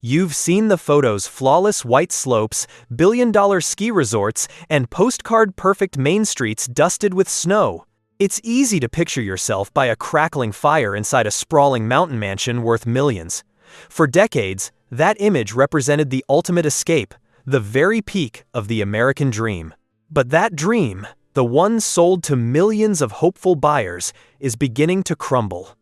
You've seen the photos: flawless white slopes, billion-dollar ski resorts, and postcard-perfect main streets dusted with snow. It's easy to picture yourself by a crackling fire inside a sprawling mountain mansion worth millions. For decades, that image represented the ultimate escape, the very peak of the American dream. But that dream, the one sold to millions of hopeful buyers, is beginning to crumble.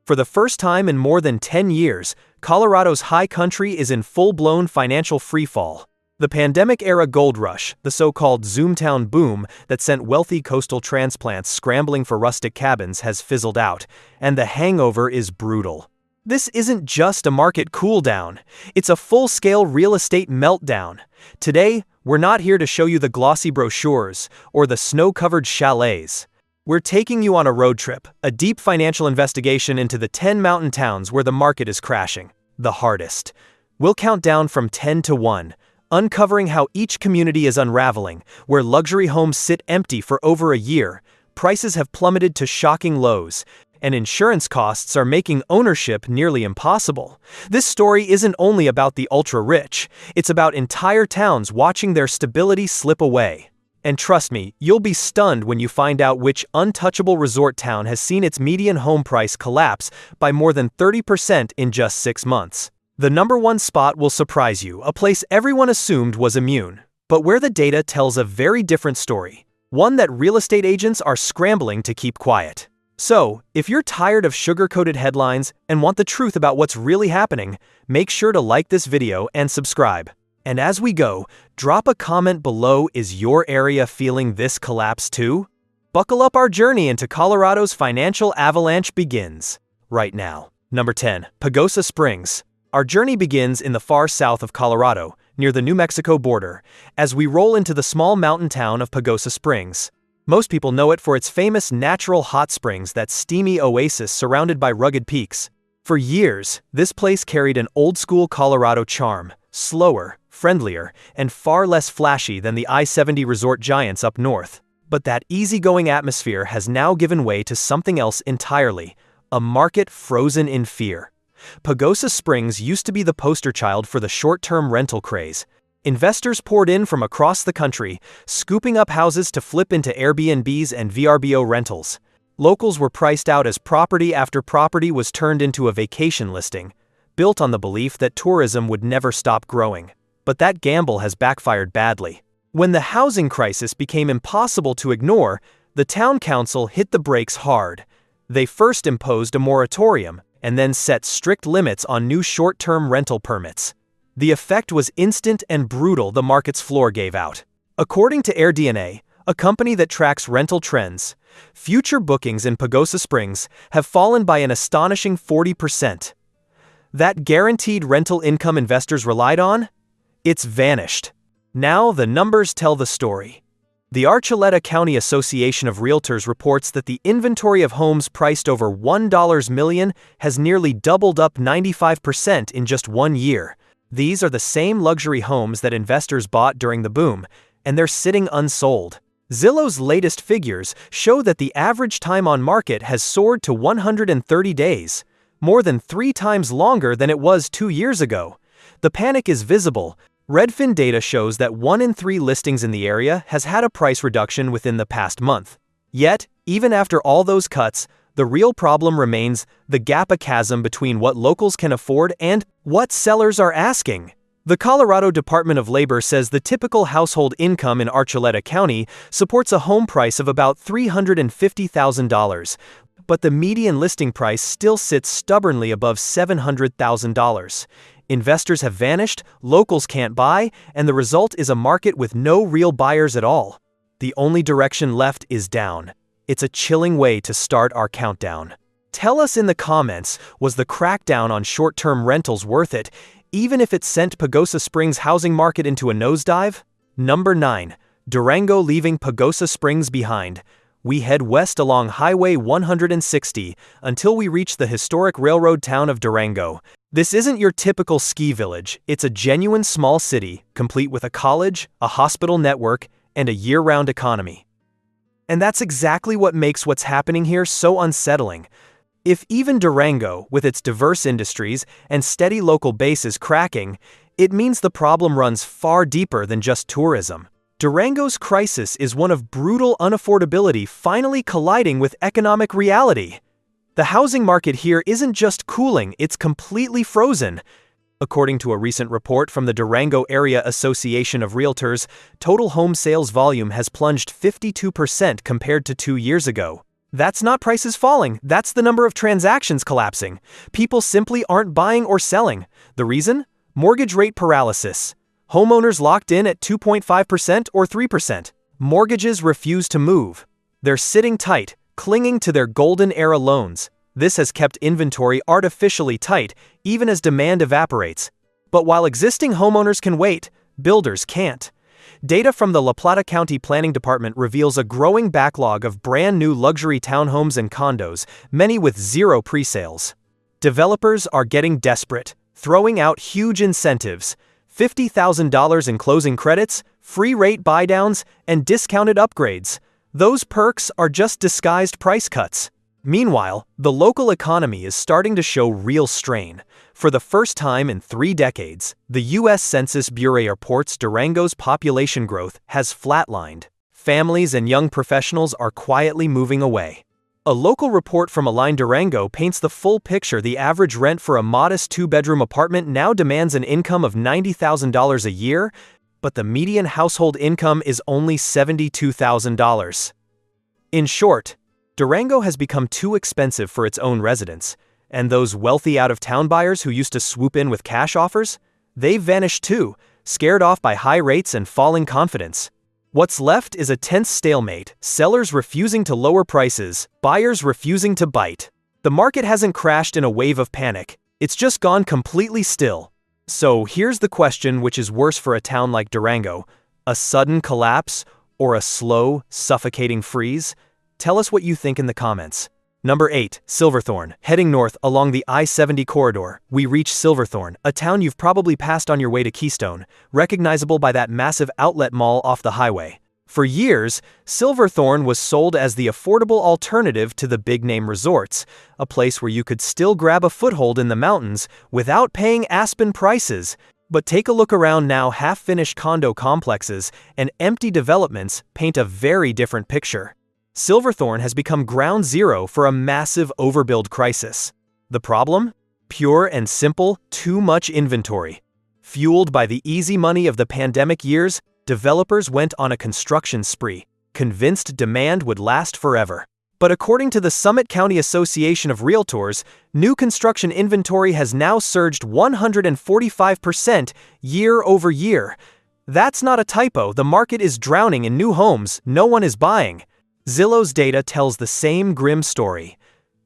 For the first time in more than 10 years, Colorado's high country is in full-blown financial freefall. The pandemic-era gold rush, the so-called Zoomtown boom that sent wealthy coastal transplants scrambling for rustic cabins, has fizzled out, and the hangover is brutal. This isn't just a market cool-down, it's a full-scale real estate meltdown. Today, we're not here to show you the glossy brochures or the snow-covered chalets. We're taking you on a road trip, a deep financial investigation into the 10 mountain towns where the market is crashing the hardest. We'll count down from 10 to 1, uncovering how each community is unraveling, where luxury homes sit empty for over a year, prices have plummeted to shocking lows, and insurance costs are making ownership nearly impossible. This story isn't only about the ultra-rich, it's about entire towns watching their stability slip away. And trust me, you'll be stunned when you find out which untouchable resort town has seen its median home price collapse by more than 30% in just 6 months. The number one spot will surprise you, a place everyone assumed was immune, but where the data tells a very different story, one that real estate agents are scrambling to keep quiet. So, if you're tired of sugar-coated headlines and want the truth about what's really happening, make sure to like this video and subscribe. And as we go, drop a comment below: is your area feeling this collapse too? Buckle up, our journey into Colorado's financial avalanche begins right now. Number 10. Pagosa Springs. Our journey begins in the far south of Colorado, near the New Mexico border, as we roll into the small mountain town of Pagosa Springs. Most people know it for its famous natural hot springs, that steamy oasis surrounded by rugged peaks. For years, this place carried an old-school Colorado charm, slower, friendlier, and far less flashy than the I-70 resort giants up north. But that easygoing atmosphere has now given way to something else entirely, a market frozen in fear. Pagosa Springs used to be the poster child for the short-term rental craze. Investors poured in from across the country, scooping up houses to flip into Airbnbs and VRBO rentals. Locals were priced out as property after property was turned into a vacation listing, built on the belief that tourism would never stop growing. But that gamble has backfired badly. When the housing crisis became impossible to ignore, the town council hit the brakes hard. They first imposed a moratorium, and then set strict limits on new short-term rental permits. The effect was instant and brutal. The market's floor gave out. According to AirDNA, a company that tracks rental trends, future bookings in Pagosa Springs have fallen by an astonishing 40%. That guaranteed rental income investors relied on? It's vanished. Now the numbers tell the story. The Archuleta County Association of Realtors reports that the inventory of homes priced over $1 million has nearly doubled, up 95% in just 1 year. These are the same luxury homes that investors bought during the boom, and they're sitting unsold. Zillow's latest figures show that the average time on market has soared to 130 days, more than 3 times longer than it was 2 years ago. The panic is visible. Redfin data shows that 1 in 3 listings in the area has had a price reduction within the past month. Yet, even after all those cuts, the real problem remains: the gap, a chasm between what locals can afford and what sellers are asking. The Colorado Department of Labor says the typical household income in Archuleta County supports a home price of about $350,000, but the median listing price still sits stubbornly above $700,000. Investors have vanished, locals can't buy, and the result is a market with no real buyers at all. The only direction left is down. It's a chilling way to start our countdown. Tell us in the comments, was the crackdown on short-term rentals worth it, even if it sent Pagosa Springs' housing market into a nosedive? Number 9. Durango. Leaving Pagosa Springs behind, we head west along Highway 160 until we reach the historic railroad town of Durango. This isn't your typical ski village. It's a genuine small city, complete with a college, a hospital network, and a year-round economy. And that's exactly what makes what's happening here so unsettling. If even Durango, with its diverse industries and steady local base, is cracking, it means the problem runs far deeper than just tourism. Durango's crisis is one of brutal unaffordability finally colliding with economic reality. The housing market here isn't just cooling, it's completely frozen. According to a recent report from the Durango Area Association of Realtors, total home sales volume has plunged 52% compared to 2 years ago. That's not prices falling, that's the number of transactions collapsing. People simply aren't buying or selling. The reason? Mortgage rate paralysis. Homeowners locked in at 2.5% or 3%. Mortgages refuse to move. They're sitting tight, clinging to their golden era loans. This has kept inventory artificially tight, even as demand evaporates. But while existing homeowners can wait, builders can't. Data from the La Plata County Planning Department reveals a growing backlog of brand new luxury townhomes and condos, many with zero pre-sales. Developers are getting desperate, throwing out huge incentives: $50,000 in closing credits, free rate buydowns, and discounted upgrades. Those perks are just disguised price cuts. Meanwhile, the local economy is starting to show real strain. For the first time in 3 decades, the U.S. Census Bureau reports Durango's population growth has flatlined. Families and young professionals are quietly moving away. A local report from Align Durango paints the full picture. The average rent for a modest 2-bedroom apartment now demands an income of $90,000 a year, but the median household income is only $72,000. In short, Durango has become too expensive for its own residents, and those wealthy out-of-town buyers who used to swoop in with cash offers, they've vanished too, scared off by high rates and falling confidence. What's left is a tense stalemate, sellers refusing to lower prices, buyers refusing to bite. The market hasn't crashed in a wave of panic, it's just gone completely still. So here's the question: which is worse for a town like Durango, a sudden collapse or a slow, suffocating freeze? Tell us what you think in the comments. Number 8. Silverthorne. Heading north along the I-70 corridor, we reach Silverthorne, a town you've probably passed on your way to Keystone, recognizable by that massive outlet mall off the highway. For years, Silverthorne was sold as the affordable alternative to the big-name resorts, a place where you could still grab a foothold in the mountains without paying Aspen prices. But take a look around now. Half-finished condo complexes and empty developments paint a very different picture. Silverthorne has become ground zero for a massive overbuild crisis. The problem? Pure and simple, too much inventory. Fueled by the easy money of the pandemic years, developers went on a construction spree, convinced demand would last forever. But according to the Summit County Association of Realtors, new construction inventory has now surged 145% year over year. That's not a typo. The market is drowning in new homes no one is buying. Zillow's data tells the same grim story.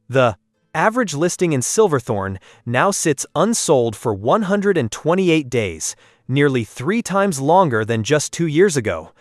The average listing in Silverthorne now sits unsold for 128 days, nearly 3 times longer than just 2 years ago.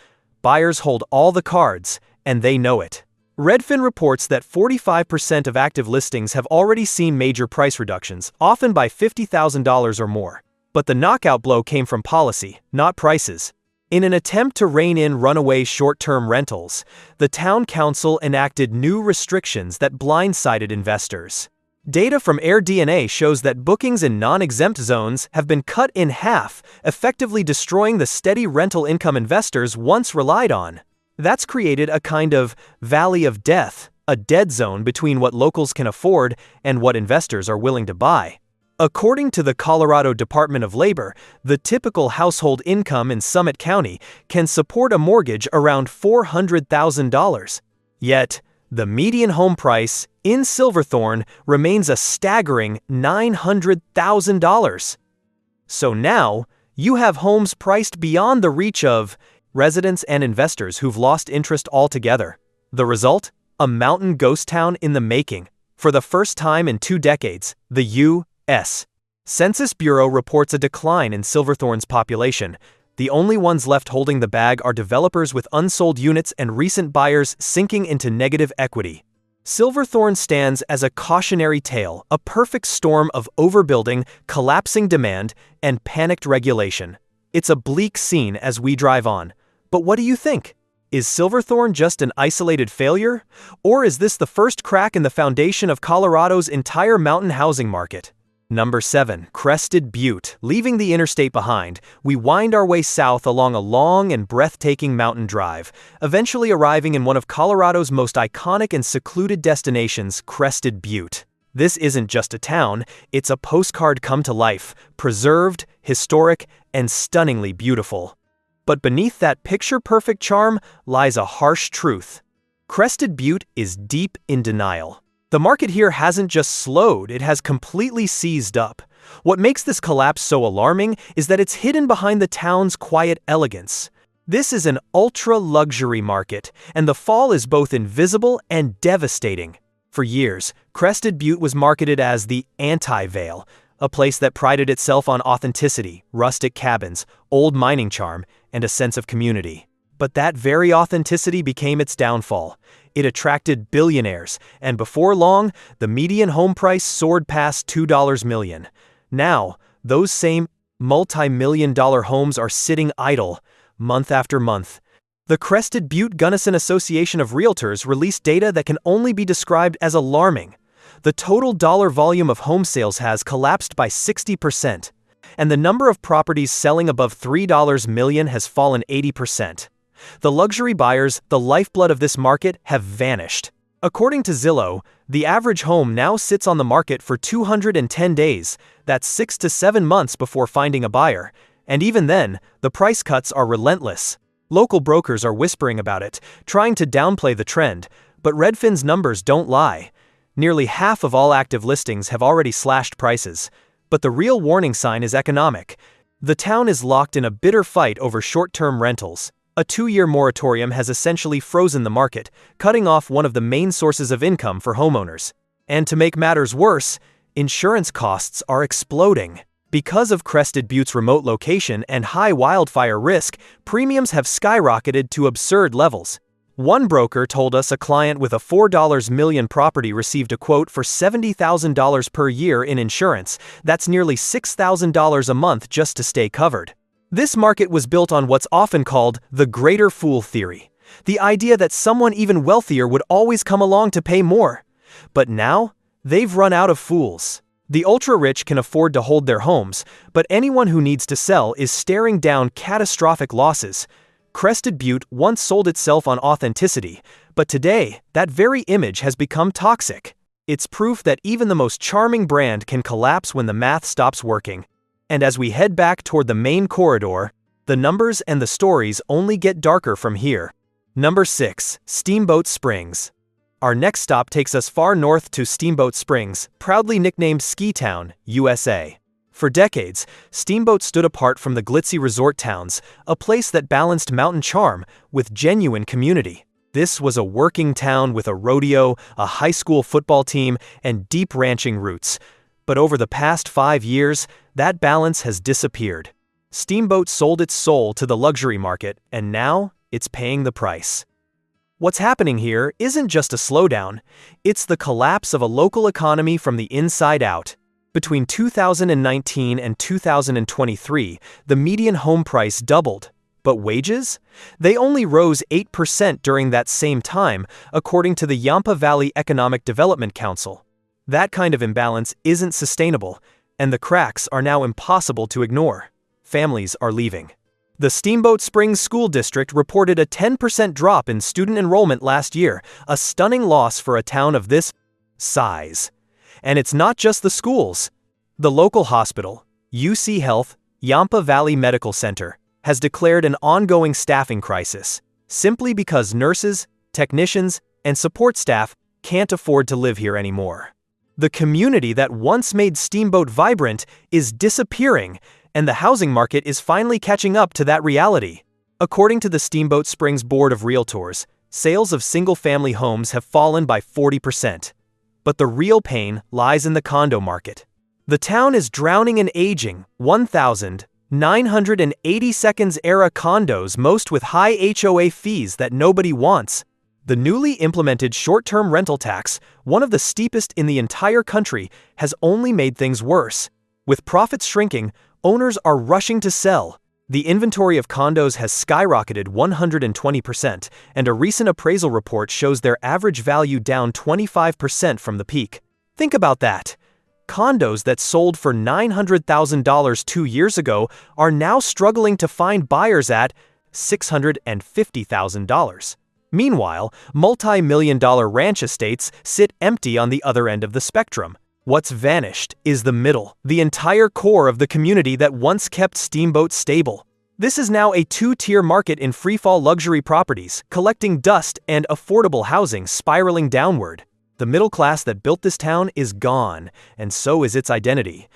Buyers hold all the cards, and they know it. Redfin reports that 45% of active listings have already seen major price reductions, often by $50,000 or more. But the knockout blow came from policy, not prices. In an attempt to rein in runaway short-term rentals, the town council enacted new restrictions that blindsided investors. Data from AirDNA shows that bookings in non-exempt zones have been cut in half, effectively destroying the steady rental income investors once relied on. That's created a kind of valley of death, a dead zone between what locals can afford and what investors are willing to buy. According to the Colorado Department of Labor, the typical household income in Summit County can support a mortgage around $400,000. Yet, the median home price in Silverthorne remains a staggering $900,000. So now, you have homes priced beyond the reach of residents and investors who've lost interest altogether. The result? A mountain ghost town in the making. For the first time in 2 decades, the U.S. Census Bureau reports a decline in Silverthorne's population. The only ones left holding the bag are developers with unsold units and recent buyers sinking into negative equity. Silverthorne stands as a cautionary tale, a perfect storm of overbuilding, collapsing demand, and panicked regulation. It's a bleak scene as we drive on. But what do you think? Is Silverthorne just an isolated failure? Or is this the first crack in the foundation of Colorado's entire mountain housing market? Number 7. Crested Butte. Leaving the interstate behind, we wind our way south along a long and breathtaking mountain drive, eventually arriving in one of Colorado's most iconic and secluded destinations, Crested Butte. This isn't just a town, it's a postcard come to life, preserved, historic, and stunningly beautiful. But beneath that picture-perfect charm lies a harsh truth. Crested Butte is deep in denial. The market here hasn't just slowed, it has completely seized up. What makes this collapse so alarming is that it's hidden behind the town's quiet elegance. This is an ultra-luxury market, and the fall is both invisible and devastating. For years, Crested Butte was marketed as the anti-Vail, a place that prided itself on authenticity, rustic cabins, old mining charm, and a sense of community. But that very authenticity became its downfall. It attracted billionaires, and before long, the median home price soared past $2 million. Now, those same multi-million-dollar homes are sitting idle, month after month. The Crested Butte Gunnison Association of Realtors released data that can only be described as alarming. The total dollar volume of home sales has collapsed by 60%, and the number of properties selling above $3 million has fallen 80%. The luxury buyers, the lifeblood of this market, have vanished. According to Zillow, the average home now sits on the market for 210 days, that's 6 to 7 months before finding a buyer, and even then, the price cuts are relentless. Local brokers are whispering about it, trying to downplay the trend, but Redfin's numbers don't lie. Nearly half of all active listings have already slashed prices. But the real warning sign is economic. The town is locked in a bitter fight over short-term rentals. A 2-year moratorium has essentially frozen the market, cutting off one of the main sources of income for homeowners. And to make matters worse, insurance costs are exploding. Because of Crested Butte's remote location and high wildfire risk, premiums have skyrocketed to absurd levels. One broker told us a client with a $4 million property received a quote for $70,000 per year in insurance. That's nearly $6,000 a month just to stay covered. This market was built on what's often called the greater fool theory, the idea that someone even wealthier would always come along to pay more. But now, they've run out of fools. The ultra-rich can afford to hold their homes, but anyone who needs to sell is staring down catastrophic losses. Crested Butte once sold itself on authenticity, but today, that very image has become toxic. It's proof that even the most charming brand can collapse when the math stops working. And as we head back toward the main corridor, the numbers and the stories only get darker from here. Number 6. Steamboat Springs. Our next stop takes us far north to Steamboat Springs, proudly nicknamed Ski Town, USA. For decades, Steamboat stood apart from the glitzy resort towns, a place that balanced mountain charm with genuine community. This was a working town with a rodeo, a high school football team, and deep ranching roots. But over the past 5 years, that balance has disappeared. Steamboat sold its soul to the luxury market, and now it's paying the price. What's happening here isn't just a slowdown, it's the collapse of a local economy from the inside out. Between 2019 and 2023, the median home price doubled. But wages? They only rose 8% during that same time, according to the Yampa Valley Economic Development Council. That kind of imbalance isn't sustainable, and the cracks are now impossible to ignore. Families are leaving. The Steamboat Springs School District reported a 10% drop in student enrollment last year, a stunning loss for a town of this size. And it's not just the schools. The local hospital, UC Health, Yampa Valley Medical Center, has declared an ongoing staffing crisis, simply because nurses, technicians, and support staff can't afford to live here anymore. The community that once made Steamboat vibrant is disappearing, and the housing market is finally catching up to that reality. According to the Steamboat Springs Board of Realtors, sales of single-family homes have fallen by 40%. But the real pain lies in the condo market. The town is drowning in aging 1,982-era condos, most with high HOA fees that nobody wants. The newly implemented short-term rental tax, one of the steepest in the entire country, has only made things worse. With profits shrinking, owners are rushing to sell. The inventory of condos has skyrocketed 120%, and a recent appraisal report shows their average value down 25% from the peak. Think about that. Condos that sold for $900,000 2 years ago are now struggling to find buyers at $650,000. Meanwhile, multi-million-dollar ranch estates sit empty on the other end of the spectrum. What's vanished is the middle, the entire core of the community that once kept Steamboat stable. This is now a two-tier market in freefall luxury properties, collecting dust and affordable housing spiraling downward. The middle class that built this town is gone, and so is its identity.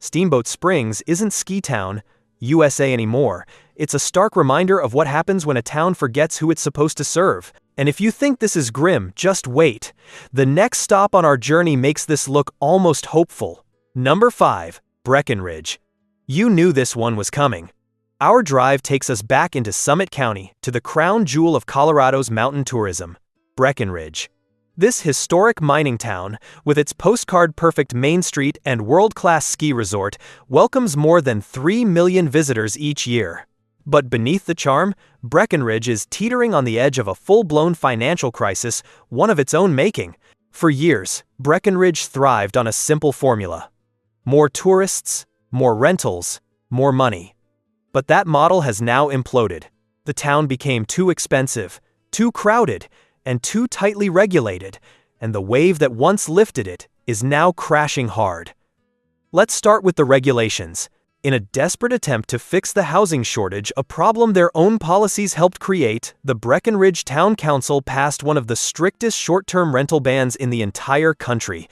Steamboat Springs isn't Ski Town, USA anymore. It's a stark reminder of what happens when a town forgets who it's supposed to serve. And if you think this is grim, just wait. The next stop on our journey makes this look almost hopeful. Number 5. Breckenridge. You knew this one was coming. Our drive takes us back into Summit County, to the crown jewel of Colorado's mountain tourism, Breckenridge. This historic mining town, with its postcard-perfect Main Street and world-class ski resort, welcomes more than 3 million visitors each year. But beneath the charm, Breckenridge is teetering on the edge of a full-blown financial crisis, one of its own making. For years, Breckenridge thrived on a simple formula: more tourists, more rentals, more money. But that model has now imploded. The town became too expensive, too crowded, and too tightly regulated, and the wave that once lifted it is now crashing hard. Let's start with the regulations. In a desperate attempt to fix the housing shortage, a problem their own policies helped create, the Breckenridge Town Council passed one of the strictest short-term rental bans in the entire country.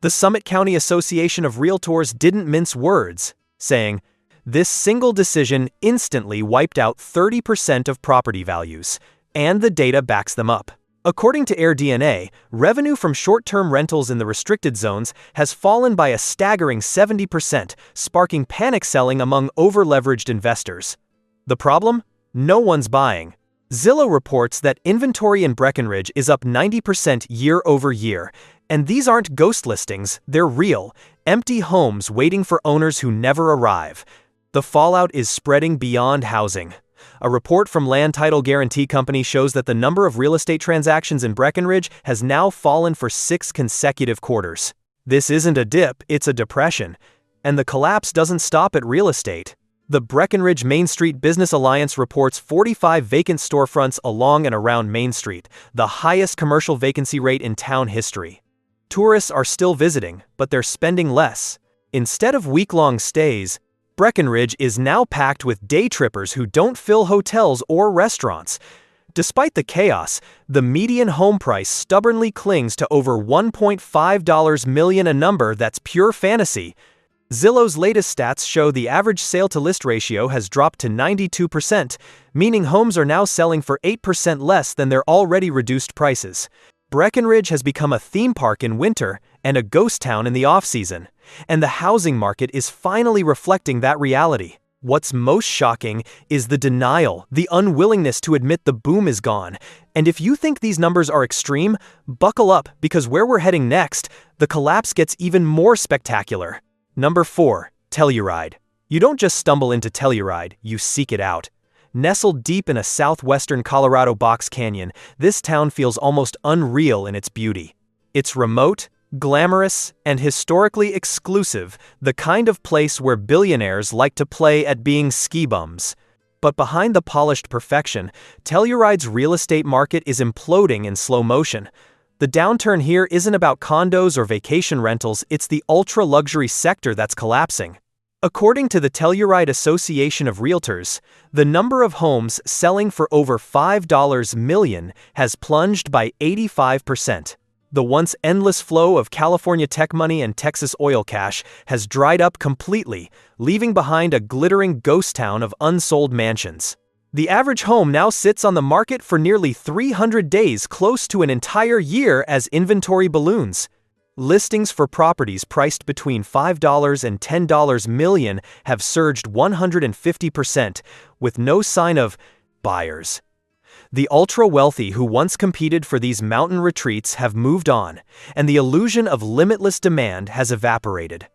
The Summit County Association of Realtors didn't mince words, saying, "This single decision instantly wiped out 30% of property values," and the data backs them up. According to AirDNA, revenue from short-term rentals in the restricted zones has fallen by a staggering 70%, sparking panic selling among over-leveraged investors. The problem? No one's buying. Zillow reports that inventory in Breckenridge is up 90% year over year, and these aren't ghost listings, they're real, empty homes waiting for owners who never arrive. The fallout is spreading beyond housing. A report from Land Title Guarantee Company shows that the number of real estate transactions in Breckenridge has now fallen for 6 consecutive quarters. This isn't a dip, it's a depression. And the collapse doesn't stop at real estate. The Breckenridge Main Street Business Alliance reports 45 vacant storefronts along and around Main Street, the highest commercial vacancy rate in town history. Tourists are still visiting, but they're spending less. Instead of week-long stays, Breckenridge is now packed with day trippers who don't fill hotels or restaurants. Despite the chaos, the median home price stubbornly clings to over $1.5 million, a number that's pure fantasy. Zillow's latest stats show the average sale-to-list ratio has dropped to 92%, meaning homes are now selling for 8% less than their already reduced prices. Breckenridge has become a theme park in winter and a ghost town in the off-season, and the housing market is finally reflecting that reality. What's most shocking is the denial, the unwillingness to admit the boom is gone. And if you think these numbers are extreme, buckle up, because where we're heading next, the collapse gets even more spectacular. Number 4. Telluride. You don't just stumble into Telluride, you seek it out. Nestled deep in a southwestern Colorado box canyon, this town feels almost unreal in its beauty. It's remote, glamorous, and historically exclusive, the kind of place where billionaires like to play at being ski bums. But behind the polished perfection, Telluride's real estate market is imploding in slow motion. The downturn here isn't about condos or vacation rentals, it's the ultra-luxury sector that's collapsing. According to the Telluride Association of Realtors, the number of homes selling for over $5 million has plunged by 85%. The once endless flow of California tech money and Texas oil cash has dried up completely, leaving behind a glittering ghost town of unsold mansions. The average home now sits on the market for nearly 300 days, close to an entire year, as inventory balloons. Listings for properties priced between $5 and $10 million have surged 150%, with no sign of buyers. The ultra-wealthy who once competed for these mountain retreats have moved on, and the illusion of limitless demand has evaporated.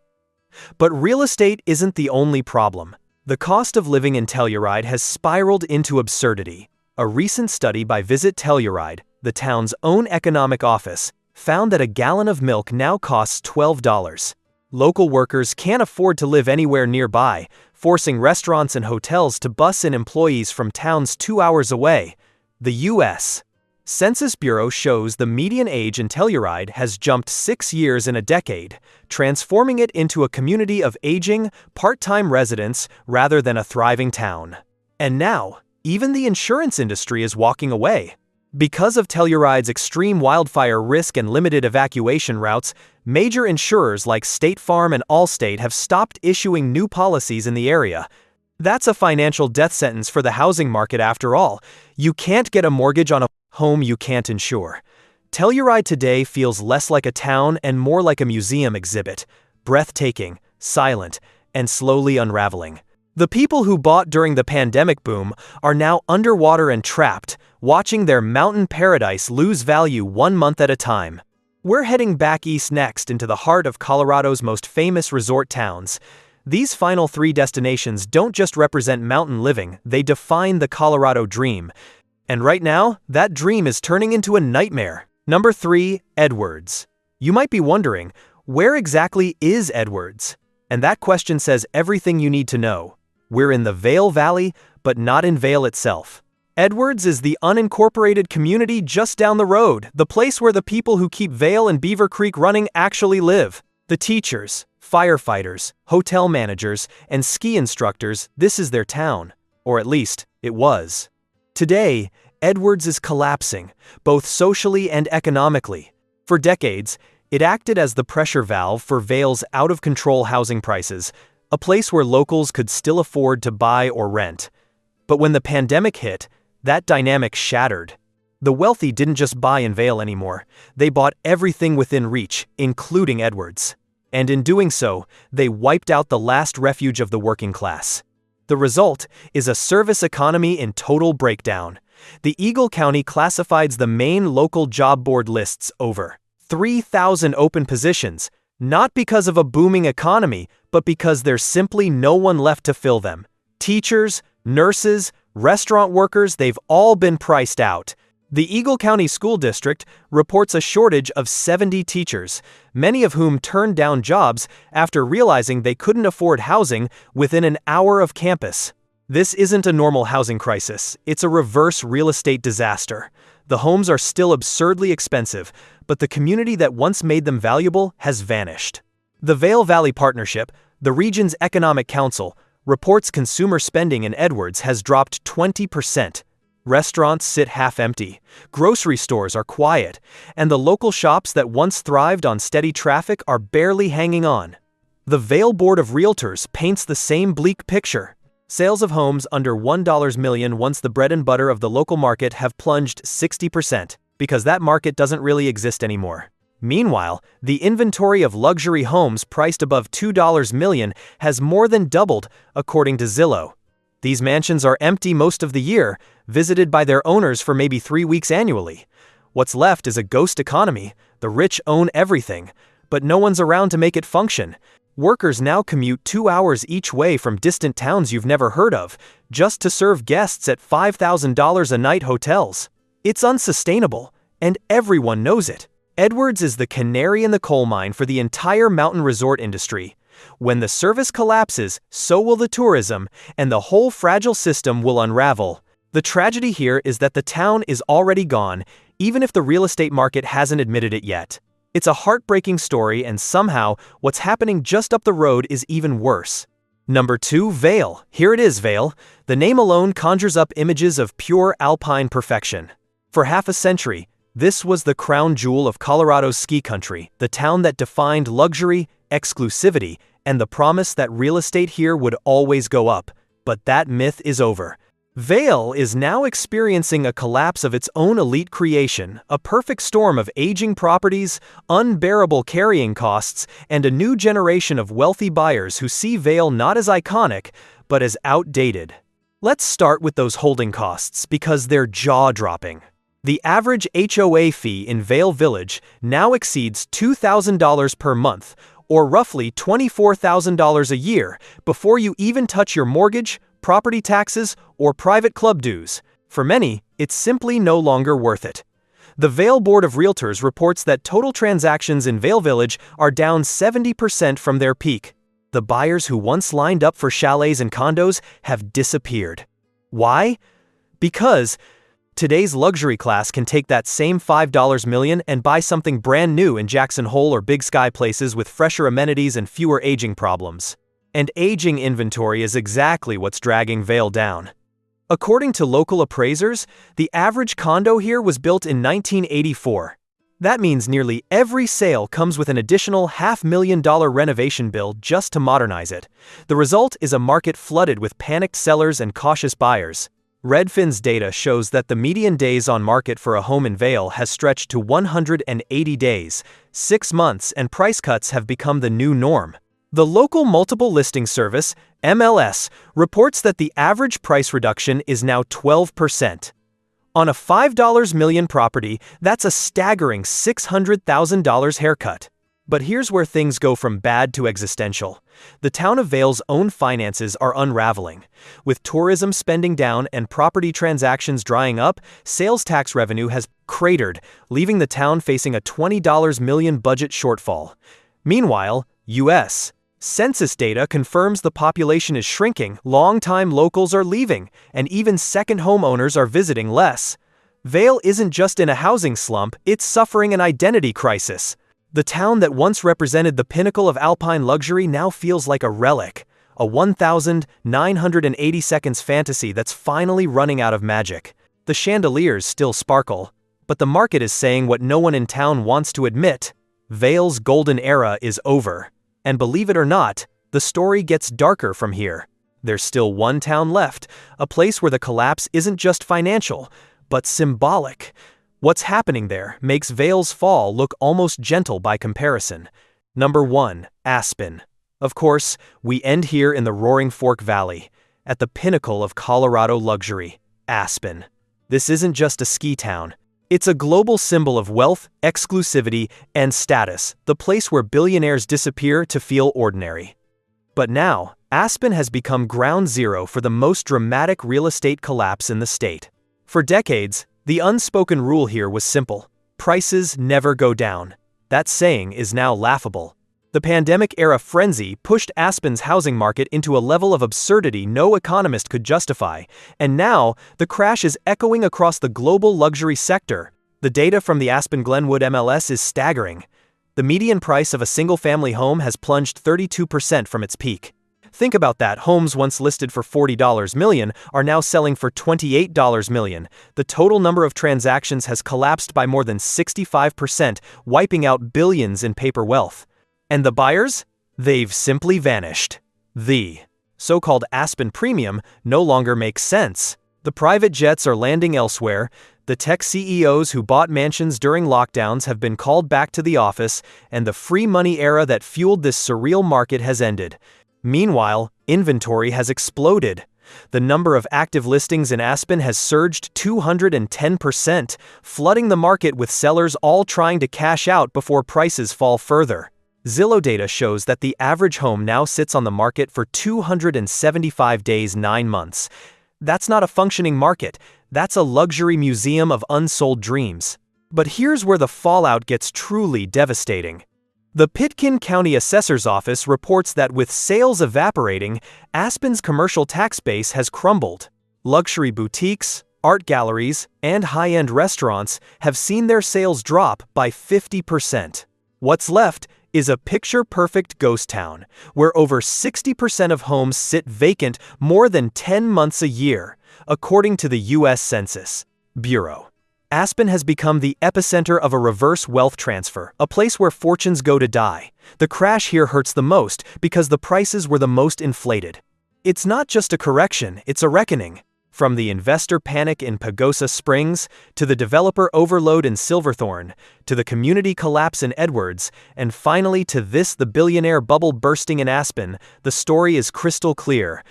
But real estate isn't the only problem. The cost of living in Telluride has spiraled into absurdity. A recent study by Visit Telluride, the town's own economic office, found that a gallon of milk now costs $12. Local workers can't afford to live anywhere nearby, forcing restaurants and hotels to bus in employees from towns 2 hours away. The U.S. Census Bureau shows the median age in Telluride has jumped 6 years in a decade, transforming it into a community of aging, part-time residents rather than a thriving town. And now, even the insurance industry is walking away. Because of Telluride's extreme wildfire risk and limited evacuation routes, major insurers like State Farm and Allstate have stopped issuing new policies in the area. That's a financial death sentence for the housing market after all. You can't get a mortgage on a home you can't insure. Telluride today feels less like a town and more like a museum exhibit, breathtaking, silent, and slowly unraveling. The people who bought during the pandemic boom are now underwater and trapped, watching their mountain paradise lose value 1 month at a time. We're heading back east next into the heart of Colorado's most famous resort towns. These final 3 destinations don't just represent mountain living, they define the Colorado dream. And right now, that dream is turning into a nightmare. Number 3, Edwards. You might be wondering, where exactly is Edwards? And that question says everything you need to know. We're in the Vail Valley, but not in Vail itself. Edwards is the unincorporated community just down the road, the place where the people who keep Vail and Beaver Creek running actually live. The teachers, firefighters, hotel managers, and ski instructors, this is their town. Or at least, it was. Today, Edwards is collapsing, both socially and economically. For decades, it acted as the pressure valve for Vail's out-of-control housing prices, a place where locals could still afford to buy or rent. But when the pandemic hit, that dynamic shattered. The wealthy didn't just buy in Vail anymore, they bought everything within reach, including Edwards. And in doing so, they wiped out the last refuge of the working class. The result is a service economy in total breakdown. The Eagle County classifies the main local job board lists over 3,000 open positions, not because of a booming economy, but because there's simply no one left to fill them. Teachers, nurses, restaurant workers, they've all been priced out. The Eagle County School District reports a shortage of 70 teachers, many of whom turned down jobs after realizing they couldn't afford housing within an hour of campus. This isn't a normal housing crisis, it's a reverse real estate disaster. The homes are still absurdly expensive, but the community that once made them valuable has vanished. The Vail Valley Partnership, the region's economic council, reports consumer spending in Edwards has dropped 20%. Restaurants sit half-empty, grocery stores are quiet, and the local shops that once thrived on steady traffic are barely hanging on. The Vail Board of Realtors paints the same bleak picture. Sales of homes under $1 million, once the bread and butter of the local market, have plunged 60%, because that market doesn't really exist anymore. Meanwhile, the inventory of luxury homes priced above $2 million has more than doubled, according to Zillow. These mansions are empty most of the year, visited by their owners for maybe 3 weeks annually. What's left is a ghost economy. The rich own everything, but no one's around to make it function. Workers now commute 2 hours each way from distant towns you've never heard of, just to serve guests at $5,000 a night hotels. It's unsustainable, and everyone knows it. Edwards is the canary in the coal mine for the entire mountain resort industry. When the service collapses, so will the tourism, and the whole fragile system will unravel. The tragedy here is that the town is already gone, even if the real estate market hasn't admitted it yet. It's a heartbreaking story, and somehow, what's happening just up the road is even worse. Number 2, Vail. Here it is, Vail. The name alone conjures up images of pure alpine perfection. For half a century, this was the crown jewel of Colorado's ski country, the town that defined luxury, exclusivity, and the promise that real estate here would always go up. But that myth is over. Vail is now experiencing a collapse of its own elite creation, a perfect storm of aging properties, unbearable carrying costs, and a new generation of wealthy buyers who see Vail not as iconic, but as outdated. Let's start with those holding costs, because they're jaw-dropping. The average HOA fee in Vail Village now exceeds $2,000 per month, or roughly $24,000 a year, before you even touch your mortgage, property taxes, or private club dues. For many, it's simply no longer worth it. The Vail Board of Realtors reports that total transactions in Vail Village are down 70% from their peak. The buyers who once lined up for chalets and condos have disappeared. Why? Because today's luxury class can take that same $5 million and buy something brand new in Jackson Hole or Big Sky places with fresher amenities and fewer aging problems. And aging inventory is exactly what's dragging Vail down. According to local appraisers, the average condo here was built in 1984. That means nearly every sale comes with an additional $500,000 renovation bill just to modernize it. The result is a market flooded with panicked sellers and cautious buyers. Redfin's data shows that the median days on market for a home in Vail has stretched to 180 days, 6 months, and price cuts have become the new norm. The local multiple listing service, MLS, reports that the average price reduction is now 12%. On a $5 million property, that's a staggering $600,000 haircut. But here's where things go from bad to existential. The town of Vail's own finances are unraveling. With tourism spending down and property transactions drying up, sales tax revenue has cratered, leaving the town facing a $20 million budget shortfall. Meanwhile, U.S. Census data confirms the population is shrinking, longtime locals are leaving, and even second homeowners are visiting less. Vail isn't just in a housing slump, it's suffering an identity crisis. The town that once represented the pinnacle of alpine luxury now feels like a relic, a 1,980 seconds fantasy that's finally running out of magic. The chandeliers still sparkle, but the market is saying what no one in town wants to admit: Vail's golden era is over. And believe it or not, the story gets darker from here. There's still one town left, a place where the collapse isn't just financial, but symbolic. What's happening there makes Vail's fall look almost gentle by comparison. Number 1. Aspen. Of course, we end here in the Roaring Fork Valley, at the pinnacle of Colorado luxury, Aspen. This isn't just a ski town. It's a global symbol of wealth, exclusivity, and status, the place where billionaires disappear to feel ordinary. But now, Aspen has become ground zero for the most dramatic real estate collapse in the state. For decades, the unspoken rule here was simple: prices never go down. That saying is now laughable. The pandemic-era frenzy pushed Aspen's housing market into a level of absurdity no economist could justify, and now the crash is echoing across the global luxury sector. The data from the Aspen Glenwood MLS is staggering. The median price of a single-family home has plunged 32% from its peak. Think about that. Homes once listed for $40 million are now selling for $28 million. The total number of transactions has collapsed by more than 65%, wiping out billions in paper wealth. And the buyers? They've simply vanished. The so-called Aspen Premium no longer makes sense. The private jets are landing elsewhere. The tech CEOs who bought mansions during lockdowns have been called back to the office, and the free money era that fueled this surreal market has ended. Meanwhile, inventory has exploded. The number of active listings in Aspen has surged 210%, flooding the market with sellers all trying to cash out before prices fall further. Zillow data shows that the average home now sits on the market for 275 days, 9 months. That's not a functioning market, that's a luxury museum of unsold dreams. But here's where the fallout gets truly devastating. The Pitkin County Assessor's Office reports that with sales evaporating, Aspen's commercial tax base has crumbled. Luxury boutiques, art galleries, and high-end restaurants have seen their sales drop by 50%. What's left is a picture-perfect ghost town, where over 60% of homes sit vacant more than 10 months a year, according to the U.S. Census Bureau. Aspen has become the epicenter of a reverse wealth transfer, a place where fortunes go to die. The crash here hurts the most because the prices were the most inflated. It's not just a correction, it's a reckoning. From the investor panic in Pagosa Springs, to the developer overload in Silverthorne, to the community collapse in Edwards, and finally to the billionaire bubble bursting in Aspen, the story is crystal clear.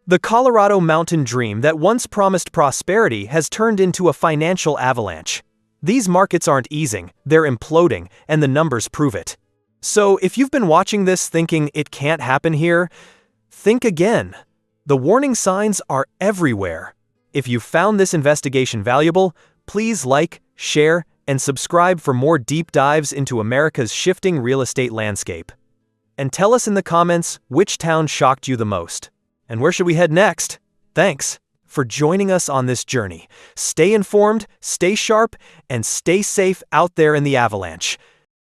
The Colorado mountain dream that once promised prosperity has turned into a financial avalanche. These markets aren't easing, they're imploding, and the numbers prove it. So if you've been watching this thinking it can't happen here, think again. The warning signs are everywhere. If you found this investigation valuable, please like, share, and subscribe for more deep dives into America's shifting real estate landscape. And tell us in the comments which town shocked you the most. And where should we head next? Thanks for joining us on this journey. Stay informed, stay sharp, and stay safe out there in the avalanche.